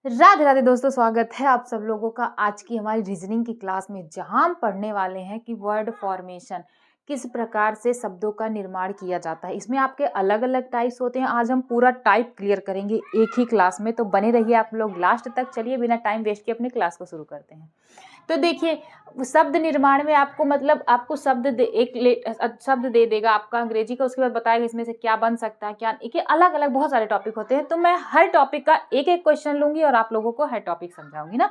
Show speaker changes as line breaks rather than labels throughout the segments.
राधे राधे दोस्तों, स्वागत है आप सब लोगों का आज की हमारी रीजनिंग की क्लास में, जहां हम पढ़ने वाले हैं कि वर्ड फॉर्मेशन किस प्रकार से शब्दों का निर्माण किया जाता है। इसमें आपके अलग अलग टाइप्स होते हैं। आज हम पूरा टाइप क्लियर करेंगे एक ही क्लास में, तो बने रहिए आप लोग लास्ट तक। चलिए बिना टाइम वेस्ट किए अपने क्लास को शुरू करते हैं। तो देखिए, शब्द निर्माण में आपको मतलब आपको शब्द दे देगा आपका अंग्रेजी का, उसके बाद बताएगा इसमें से क्या बन सकता है क्या। देखिए अलग अलग बहुत सारे टॉपिक होते हैं, तो मैं हर टॉपिक का एक एक क्वेश्चन लूंगी और आप लोगों को हर टॉपिक समझाऊंगी ना।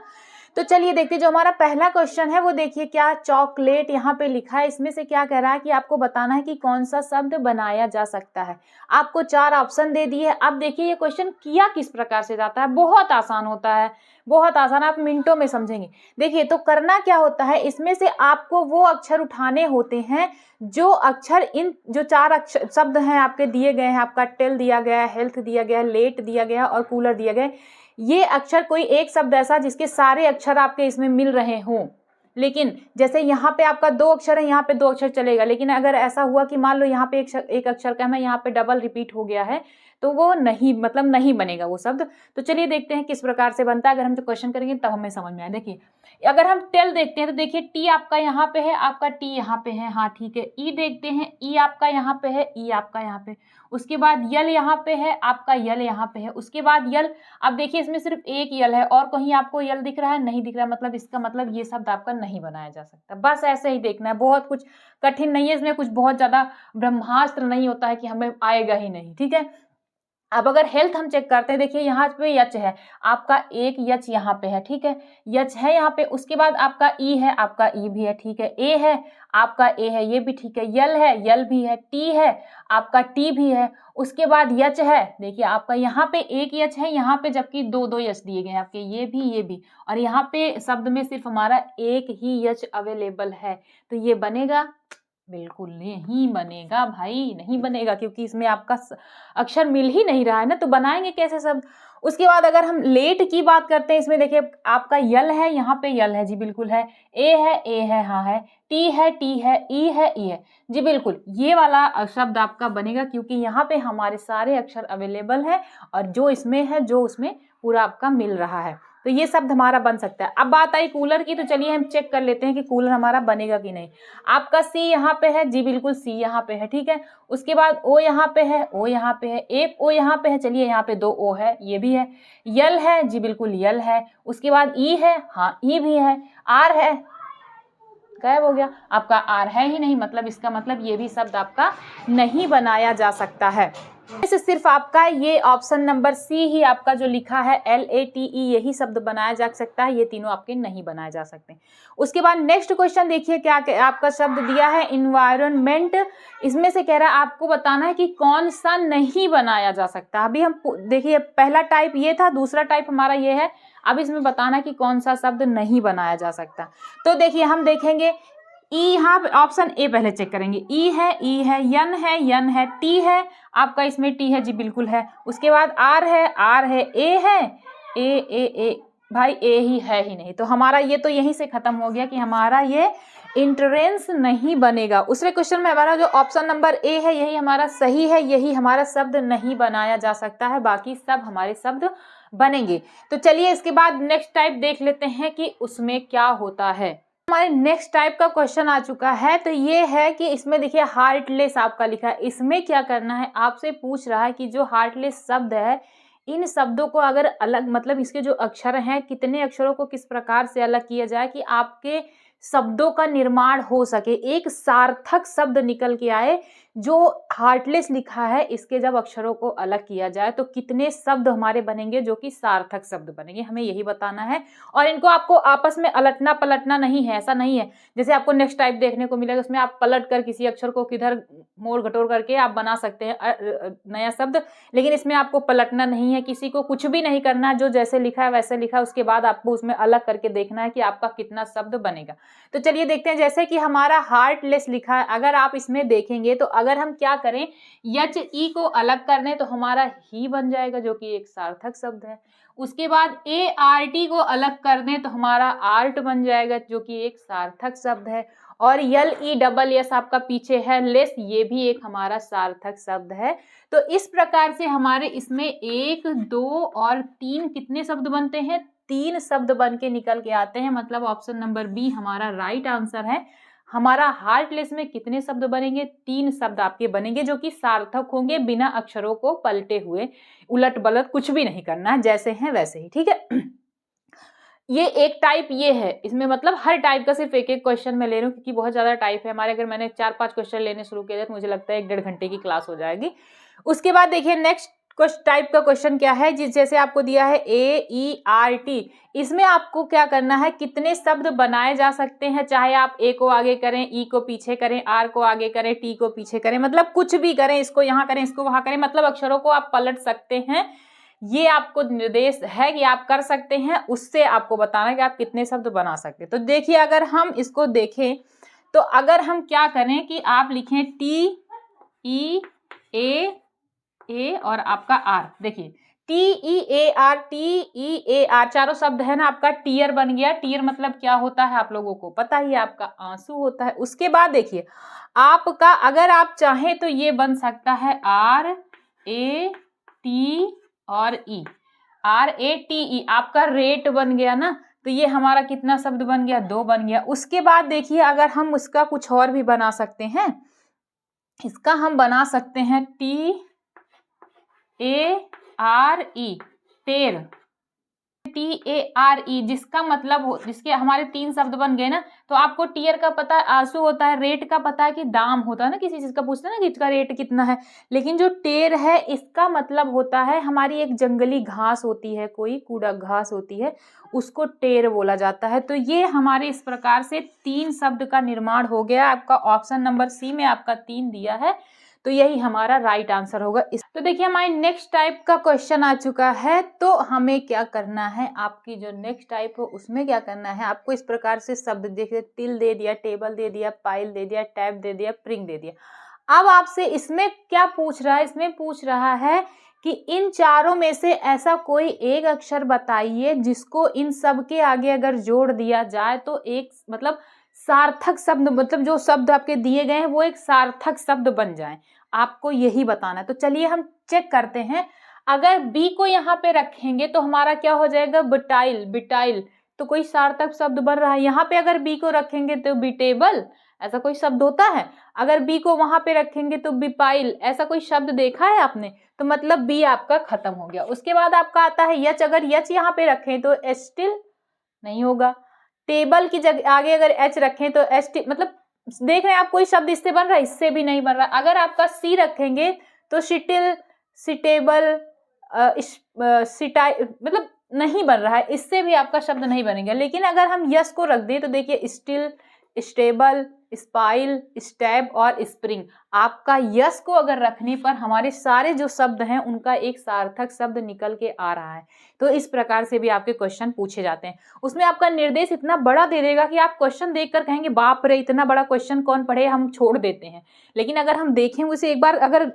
तो चलिए देखते हैं, जो हमारा पहला क्वेश्चन है वो देखिए, क्या चॉकलेट यहाँ पे लिखा है। इसमें से क्या कह रहा है कि आपको बताना है कि कौन सा शब्द बनाया जा सकता है। आपको 4 ऑप्शन दे दिए। अब देखिए ये क्वेश्चन किया किस प्रकार से जाता है, बहुत आसान होता है, बहुत आसान, आप मिनटों में समझेंगे। देखिए तो करना क्या होता है, इसमें से आपको वो अक्षर उठाने होते हैं जो अक्षर, इन जो 4 अक्षर शब्द हैं आपके दिए गए हैं, आपका टेल दिया गया है, हेल्थ दिया गया है, लेट दिया गया और कूलर दिया गया है। ये अक्षर कोई एक शब्द ऐसा जिसके सारे अक्षर आपके इसमें मिल रहे हों। लेकिन जैसे यहाँ पे आपका 2 अक्षर है, यहाँ पे 2 अक्षर चलेगा। लेकिन अगर ऐसा हुआ कि मान लो यहाँ पे एक अक्षर का है, यहाँ पे डबल रिपीट हो गया है, तो वो नहीं, मतलब नहीं बनेगा वो शब्द। तो चलिए देखते हैं किस प्रकार से बनता है। अगर हम जो क्वेश्चन करेंगे तब हमें समझ में आए। देखिए अगर हम टेल देखते हैं तो देखिए टी आपका यहाँ पे है, आपका टी यहाँ पे है, हाँ ठीक है। ई देखते हैं, ई आपका यहाँ पे है, ई आपका यहाँ पे। उसके बाद यल यहाँ पे है, आपका यल यहाँ पे है। उसके बाद यल, अब देखिए इसमें सिर्फ एक यल है और कहीं आपको यल दिख रहा है, नहीं दिख रहा है, मतलब इसका मतलब ये शब्द आपका नहीं बनाया जा सकता। बस ऐसे ही देखना है, बहुत कुछ कठिन नहीं है इसमें, कुछ बहुत ज्यादा ब्रह्मास्त्र नहीं होता है कि हमें आएगा ही नहीं, ठीक है। अब अगर हेल्थ हम चेक करते हैं, देखिए यहाँ पे यच है, आपका एक यच यहाँ पे है, ठीक है, यच है यहाँ पे। उसके बाद आपका ई है, आपका ई भी है, ठीक है। ए है, आपका ए है, ये भी ठीक है। यल है, यल भी है। टी है, आपका टी भी है। उसके बाद यच है, देखिए आपका यहाँ पे एक यच है, यहाँ पे जबकि 2 यच दिए गए हैं आपके, ये भी। और यहाँ पे शब्द में सिर्फ हमारा एक ही यच अवेलेबल है, तो ये बनेगा? बिल्कुल नहीं बनेगा भाई, नहीं बनेगा, क्योंकि इसमें आपका अक्षर मिल ही नहीं रहा है ना, तो बनाएंगे कैसे शब्द। उसके बाद अगर हम लेट की बात करते हैं, इसमें देखिए आपका यल है, यहाँ पे यल है जी बिल्कुल है। ए है, हाँ है। टी है, टी है। ई है, ई है जी बिल्कुल। ये वाला शब्द आपका बनेगा, क्योंकि यहाँ पे हमारे सारे अक्षर अवेलेबल है और जो इसमें है, जो उसमें पूरा आपका मिल रहा है, तो ये शब्द हमारा बन सकता है। अब बात आई कूलर की, तो चलिए हम चेक कर लेते हैं कि कूलर हमारा बनेगा कि नहीं। आपका सी यहाँ पे है जी बिल्कुल, सी यहाँ पे है, ठीक है। उसके बाद ओ यहाँ पे है, ओ यहाँ पे है, एक ओ यहाँ पे है, चलिए यहाँ पे 2 ओ है, ये भी है। यल है जी बिल्कुल, यल है। उसके बाद ई है, हाँ ई भी है। आर है, गायब हो गया, आपका आर है ही नहीं, मतलब इसका मतलब ये भी शब्द आपका नहीं बनाया जा सकता है। इसे सिर्फ आपका ये ऑप्शन नंबर सी ही आपका जो लिखा है LATE, यही शब्द बनाया जा सकता है, ये तीनों आपके नहीं बनाए जा सकते। उसके बाद नेक्स्ट क्वेश्चन देखिए, क्या आपका शब्द दिया है इन्वायरमेंट। इसमें से कह रहा है आपको बताना है कि कौन सा नहीं बनाया जा सकता। अभी हम देखिए पहला टाइप ये था, दूसरा टाइप हमारा ये है। अब इसमें बताना कि कौन सा शब्द नहीं बनाया जा सकता। तो देखिए हम देखेंगे ई, यहाँ ऑप्शन ए पहले चेक करेंगे। ई है, यन है, टी है, आपका इसमें टी है जी बिल्कुल है। उसके बाद आर है, ए है, ए भाई ए ही है ही नहीं, तो हमारा ये तो यहीं से खत्म हो गया कि हमारा ये इंट्रेंस नहीं बनेगा। उसमें क्वेश्चन में हमारा जो ऑप्शन नंबर ए है यही हमारा सही है, यही हमारा शब्द नहीं बनाया जा सकता है, बाकी सब हमारे शब्द बनेंगे। तो चलिए इसके बाद नेक्स्ट टाइप देख लेते हैं कि उसमें क्या होता है। हमारे नेक्स्ट टाइप का क्वेश्चन आ चुका है, तो ये है कि इसमें देखिए हार्टलेस आपका लिखा है। इसमें क्या करना है, आपसे पूछ रहा है कि जो हार्टलेस शब्द है, इन शब्दों को अगर अलग, मतलब इसके जो अक्षर हैं, कितने अक्षरों को किस प्रकार से अलग किया जाए कि आपके शब्दों का निर्माण हो सके, एक सार्थक शब्द निकल के आए। जो हार्टलेस लिखा है, इसके जब अक्षरों को अलग किया जाए तो कितने शब्द हमारे बनेंगे जो कि सार्थक शब्द बनेंगे, हमें यही बताना है। और इनको आपको आपस में अलटना पलटना नहीं है, ऐसा नहीं है जैसे आपको नेक्स्ट टाइप देखने को मिलेगा, उसमें आप पलट कर किसी अक्षर को किधर मोड़ घटोड़ करके आप बना सकते हैं नया शब्द, लेकिन इसमें आपको पलटना नहीं है, किसी को कुछ भी नहीं करना, जो जैसे लिखा है वैसे लिखा है, उसके बाद आपको उसमें अलग करके देखना है कि आपका कितना शब्द बनेगा। तो चलिए देखते हैं, जैसे कि हमारा हार्टलेस लिखा है, अगर आप इसमें देखेंगे तो अगर हम क्या करें, यच ई को अलग कर दें तो हमारा ही बन जाएगा, जो कि एक सार्थक शब्द है। उसके बाद ART को अलग कर दें तो हमारा आर्ट बन जाएगा, जो कि एक सार्थक शब्द है। और LESS आपका पीछे है, लेस, ये भी एक हमारा सार्थक शब्द है। तो इस प्रकार से हमारे इसमें 1, 2 और 3 कितने शब्द बनते हैं? 3 शब्द बन के निकल के आते हैं। मतलब ऑप्शन नंबर बी हमारा राइट आंसर है। हमारा हार्टलेस में कितने शब्द बनेंगे? 3 शब्द आपके बनेंगे, जो कि सार्थक होंगे, बिना अक्षरों को पलटे हुए, उलट पलट कुछ भी नहीं करना है, जैसे हैं वैसे ही, ठीक है। ये एक टाइप ये है, इसमें मतलब हर टाइप का सिर्फ एक एक क्वेश्चन मैं ले रही हूँ, क्योंकि बहुत ज्यादा टाइप है हमारे। अगर मैंने 4-5 क्वेश्चन लेने शुरू किए तो मुझे लगता है 1-1.5 घंटे की क्लास हो जाएगी। उसके बाद देखिए नेक्स्ट टाइप का क्वेश्चन क्या है, जिस जैसे आपको दिया है AERT, इसमें आपको क्या करना है, कितने शब्द बनाए जा सकते हैं, चाहे आप A को आगे करें, E को पीछे करें, R को आगे करें, T को पीछे करें, मतलब कुछ भी करें, इसको यहाँ करें, इसको वहां करें, मतलब अक्षरों को आप पलट सकते हैं। ये आपको निर्देश है कि आप कर सकते हैं, उससे आपको बताना है कि आप कितने शब्द बना सकते हैं। तो देखिए अगर हम इसको देखें तो अगर हम क्या करें कि आप लिखें TEA और आपका R, देखिए TEAR चारों शब्द है ना, आपका टीयर बन गया। टीयर मतलब क्या होता है आप लोगों को पता ही है, आपका आंसू होता है। उसके बाद देखिए आपका अगर आप चाहें तो ये बन सकता है RAT और RATE, आपका रेट बन गया ना। तो ये हमारा कितना शब्द बन गया? 2 बन गया। उसके बाद देखिए अगर हम उसका कुछ और भी बना सकते हैं, इसका हम बना सकते हैं TARE, टेर, TARE, जिसका मतलब हो, जिसके हमारे 3 शब्द बन गए ना। तो आपको टीयर का पता है, आंसू होता है, रेट का पता है कि दाम होता है ना, किसी चीज का पूछते हैं ना कि इसका रेट कितना है। लेकिन जो टेर है इसका मतलब होता है हमारी एक जंगली घास होती है, कोई कूड़ा घास होती है, उसको टेर बोला जाता है। तो ये हमारे इस प्रकार से 3 शब्द का निर्माण हो गया। आपका ऑप्शन नंबर सी में आपका 3 दिया है, तो यही हमारा राइट आंसर होगा। तो देखिए हमारे नेक्स्ट टाइप का क्वेश्चन आ चुका है। तो हमें क्या करना है, आपकी जो नेक्स्ट टाइप हो उसमें क्या करना है, आपको इस प्रकार से शब्द देखिए, टिल दे दिया, टेबल दे दिया, पाइल दे दिया, टैब दे दिया, प्रिंग दे दिया। अब आपसे इसमें क्या पूछ रहा है, इसमें पूछ रहा है कि इन चारों में से ऐसा कोई एक अक्षर बताइए जिसको इन सब के आगे अगर जोड़ दिया जाए तो एक मतलब सार्थक शब्द, मतलब जो शब्द आपके दिए गए हैं वो एक सार्थक शब्द बन जाए। आपको यही बताना है। तो चलिए हम चेक करते हैं। अगर बी को यहाँ पे रखेंगे तो हमारा क्या हो जाएगा? बिटाइल, बिटाइल, तो कोई सार्थक शब्द बन रहा है। यहाँ पे अगर बी को रखेंगे तो बिटेबल, ऐसा कोई शब्द होता है? अगर बी को वहां पे रखेंगे तो बिपाइल, ऐसा कोई शब्द देखा है आपने? तो मतलब बी आपका खत्म हो गया। उसके बाद आपका आता है यच, अगर यच यहाँ पे रखें तो स्टिल नहीं होगा। टेबल की जगह आगे अगर एच रखें तो एच, मतलब देख रहे हैं आप कोई शब्द इससे बन रहा है, इससे भी नहीं बन रहा। अगर आपका सी रखेंगे तो शिटिल, सिटेबल, सिटाई, मतलब नहीं बन रहा है, इससे भी आपका शब्द नहीं बनेगा। लेकिन अगर हम यस को रख दें तो देखिए स्टिल, स्टेबल, स्पाइल, स्टैब और स्प्रिंग, आपका यस को अगर रखने पर हमारे सारे जो शब्द हैं उनका एक सार्थक शब्द निकल के आ रहा है। तो इस प्रकार से भी आपके क्वेश्चन पूछे जाते हैं। उसमें आपका निर्देश इतना बड़ा दे देगा कि आप क्वेश्चन देखकर कहेंगे बाप रे, इतना बड़ा क्वेश्चन कौन पढ़े, हम छोड़ देते हैं। लेकिन अगर हम देखें उसे एक बार, अगर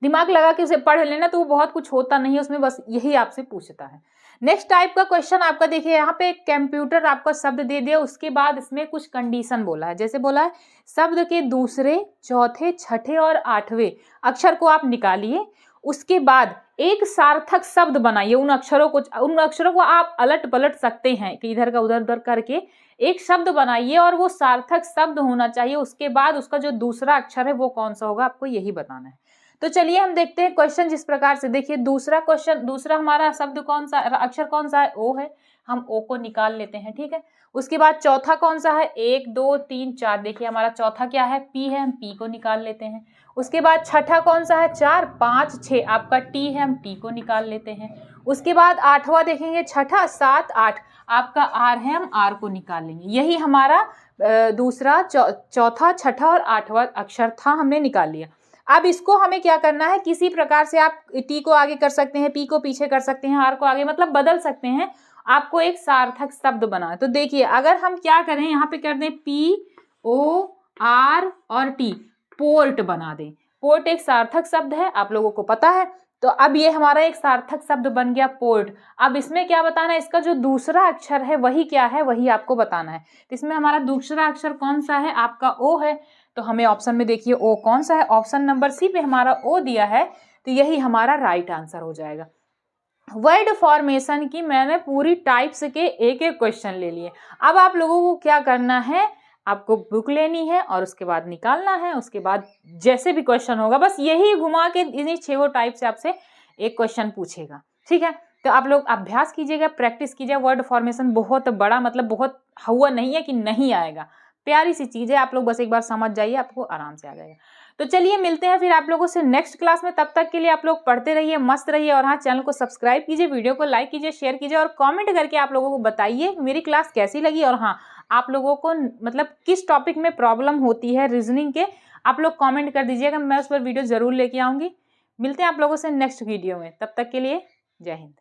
दिमाग लगा के उसे पढ़ लेना तो वो बहुत कुछ होता नहीं है उसमें, बस यही आपसे पूछता है। नेक्स्ट टाइप का क्वेश्चन आपका देखिए, यहाँ पे कंप्यूटर आपका शब्द दे दिया, उसके बाद इसमें कुछ कंडीशन बोला है। जैसे बोला है शब्द के दूसरे, चौथे, छठे और 8वें अक्षर को आप निकालिए, उसके बाद एक सार्थक शब्द बनाइए। उन अक्षरों को आप अलट पलट सकते हैं कि इधर का उधर उधर करके एक शब्द बनाइए और वो सार्थक शब्द होना चाहिए। उसके बाद उसका जो दूसरा अक्षर है वो कौन सा होगा, आपको यही बताना है। तो चलिए हम देखते हैं क्वेश्चन जिस प्रकार से। देखिए दूसरा क्वेश्चन, दूसरा हमारा शब्द कौन सा, अक्षर कौन सा है? ओ है, हम ओ को निकाल लेते हैं, ठीक है। उसके बाद चौथा कौन सा है? 1 2 3 4, देखिए हमारा चौथा क्या है? पी है, हम पी को निकाल लेते हैं। उसके बाद छठा कौन सा है? 4 5 6, आपका टी है, हम टी को निकाल लेते हैं। उसके बाद 8वां देखेंगे, छठा 7 8, आपका आर है, हम आर को निकाल लेंगे। यही हमारा दूसरा, चौथा, छठा और 8वां अक्षर था, हमने निकाल लिया। अब इसको हमें क्या करना है, किसी प्रकार से आप टी को आगे कर सकते हैं, पी को पीछे कर सकते हैं, आर को आगे, मतलब बदल सकते हैं। आपको एक सार्थक शब्द बना है। तो देखिए अगर हम क्या करें, यहाँ पे कर दें पी ओ आर और टी, पोर्ट बना दें। पोर्ट एक सार्थक शब्द है, आप लोगों को पता है। तो अब ये हमारा एक सार्थक शब्द बन गया पोर्ट। अब इसमें क्या बताना है, इसका जो दूसरा अक्षर है वही क्या है, वही आपको बताना है। तो इसमें हमारा दूसरा अक्षर कौन सा है, आपका ओ है। तो हमें ऑप्शन में देखिए ओ कौन सा है, ऑप्शन नंबर सी पे हमारा ओ दिया है, तो यही हमारा राइट आंसर हो जाएगा। वर्ड फॉर्मेशन की मैंने पूरी टाइप्स के एक एक क्वेश्चन ले लिए। अब आप लोगों को क्या करना है, आपको बुक लेनी है और उसके बाद निकालना है, उसके बाद जैसे भी क्वेश्चन होगा बस यही घुमा के इन्हीं 6 टाइप से आपसे एक क्वेश्चन पूछेगा, ठीक है। तो आप लोग अभ्यास कीजिएगा, प्रैक्टिस कीजिए। वर्ड फॉर्मेशन बहुत बड़ा मतलब बहुत हुआ नहीं है कि नहीं आएगा, प्यारी सी चीज है, आप लोग बस एक बार समझ जाइए, आपको आराम से आ जाएगा। तो चलिए मिलते हैं फिर आप लोगों से नेक्स्ट क्लास में। तब तक के लिए आप लोग पढ़ते रहिए, मस्त रहिए, और हाँ चैनल को सब्सक्राइब कीजिए, वीडियो को लाइक कीजिए, शेयर कीजिए और कमेंट करके आप लोगों को बताइए मेरी क्लास कैसी लगी। और हाँ, आप लोगों को मतलब किस टॉपिक में प्रॉब्लम होती है रीजनिंग के, आप लोग कमेंट कर दीजिएगा, मैं उस पर वीडियो जरूर लेके आऊँगी। मिलते हैं आप लोगों से नेक्स्ट वीडियो में, तब तक के लिए जय हिंद।